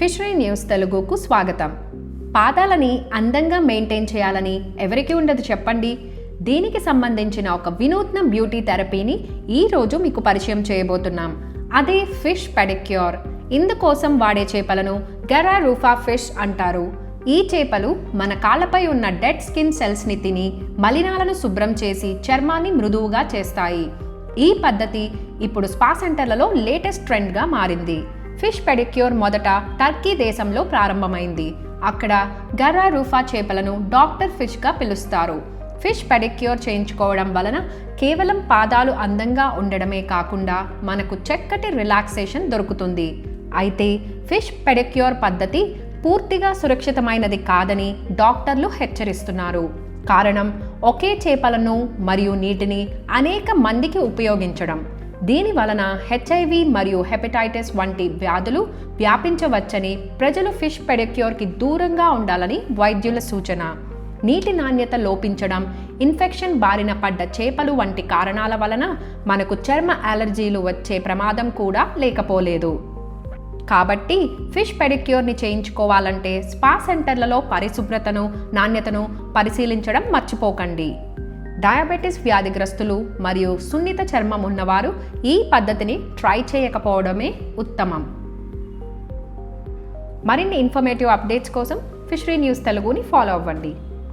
Fishery news తెలుగుకు స్వాగతం. పాదాలని అందంగా మెయింటైన్ చేయాలని ఎవరికి ఉండదు చెప్పండి. దీనికి సంబంధించిన ఒక వినూత్న బ్యూటీ థెరపీని ఈరోజు మీకు పరిచయం చేయబోతున్నాం. అదే ఫిష్ పెడిక్యూర్. ఇందుకోసం వాడే చేపలను గరారూఫా ఫిష్ అంటారు. ఈ చేపలు మన కాళ్ళపై ఉన్న డెడ్ స్కిన్ సెల్స్ని తిని మలినాలను శుభ్రం చేసి చర్మాన్ని మృదువుగా చేస్తాయి. ఈ పద్ధతి ఇప్పుడు స్పా సెంటర్లలో లేటెస్ట్ ట్రెండ్గా మారింది. ఫిష్ పెడిక్యూర్ మొదట టర్కీ దేశంలో ప్రారంభమైంది. అక్కడ గరారూఫా చేపలను డాక్టర్ ఫిష్గా పిలుస్తారు. ఫిష్ పెడిక్యూర్ చేయించుకోవడం వలన కేవలం పాదాలు అందంగా ఉండడమే కాకుండా మనకు చక్కటి రిలాక్సేషన్ దొరుకుతుంది. అయితే ఫిష్ పెడిక్యూర్ పద్ధతి పూర్తిగా సురక్షితమైనది కాదని డాక్టర్లు హెచ్చరిస్తున్నారు. కారణం ఒకే చేపలను మరియు నీటిని అనేక మందికి ఉపయోగించడం. దీని వలన HIV మరియు హెపటైటిస్ వంటి వ్యాధులు వ్యాపించవచ్చని ప్రజలు ఫిష్ పెడిక్యూర్కి దూరంగా ఉండాలని వైద్యుల సూచన. నీటి నాణ్యత లోపించడం, ఇన్ఫెక్షన్ బారిన పడ్డ చేపలు వంటి కారణాల వలన మనకు చర్మ అలర్జీలు వచ్చే ప్రమాదం కూడా లేకపోలేదు. కాబట్టి ఫిష్ పెడిక్యూర్ని చేయించుకోవాలంటే స్పా సెంటర్లలో పరిశుభ్రతను, నాణ్యతను పరిశీలించడం మర్చిపోకండి. డయాబెటిస్ వ్యాధిగ్రస్తులు మరియు సున్నిత చర్మం ఉన్నవారు ఈ పద్ధతిని ట్రై చేయకపోవడమే ఉత్తమం. మరిన్ని ఇన్ఫర్మేటివ్ అప్డేట్స్ కోసం ఫిషరీ న్యూస్ తెలుగుని ఫాలో అవ్వండి.